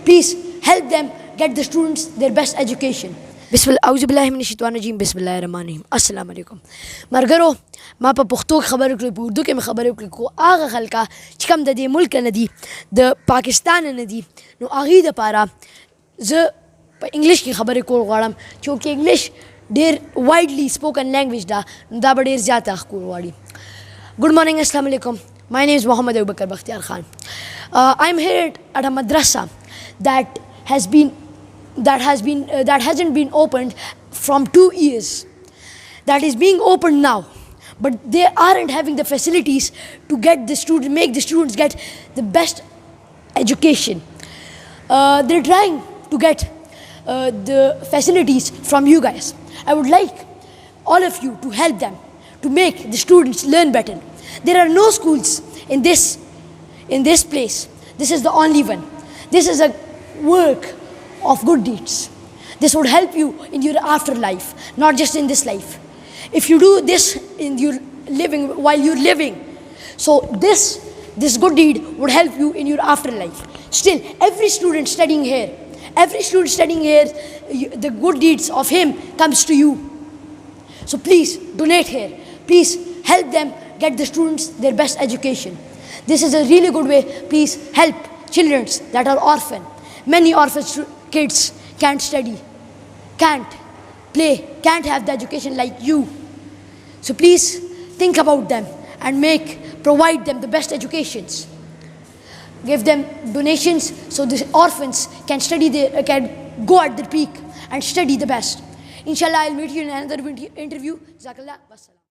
Please help them get the students their best education. बिस्मिल्लाहिर्रहमानिर्रहीम अस्सलाम वालेकुम मरगरो ما په پښتو خبرې کړې په اردو کې مې خبرې وکړې کو هغه خلکه چې کوم د دې ملک نه دي د پاکستان نه دي نو هغوی دپاره زه په انګلیش کې خبرې کول غواړم چونکې انګلیش ډېر وایډلی سپوکن لینګویج ده نو دا به ډېر زیات کول غواړي. Good morning, Assalamu alaikum. My name is Mohammed ابوبکرخان. I'm here at a madrasa that hasn't been opened from 2 years. That is being opened now, but they aren't having the facilities to make the students get the best education. They're trying to get the facilities from you guys. I would like all of you to help them to make the students learn better. There are no schools in this place. This is the only one. This is a work of good deeds. This would help you in your afterlife, not just in this life. If you do this in your living while you're living, so this good deed would help you in your afterlife. Still, every student studying here, the good deeds of him comes to you. So please donate here. Please help them get the students their best education. This is a really good way. Please help children that are orphan. Many orphan kids can't study, can't play, can't have the education like you. So please think about them and provide them the best educations. Give them donations so the orphans can can go at their peak and study the best. Inshallah, I'll meet you in another interview. Jazakallah.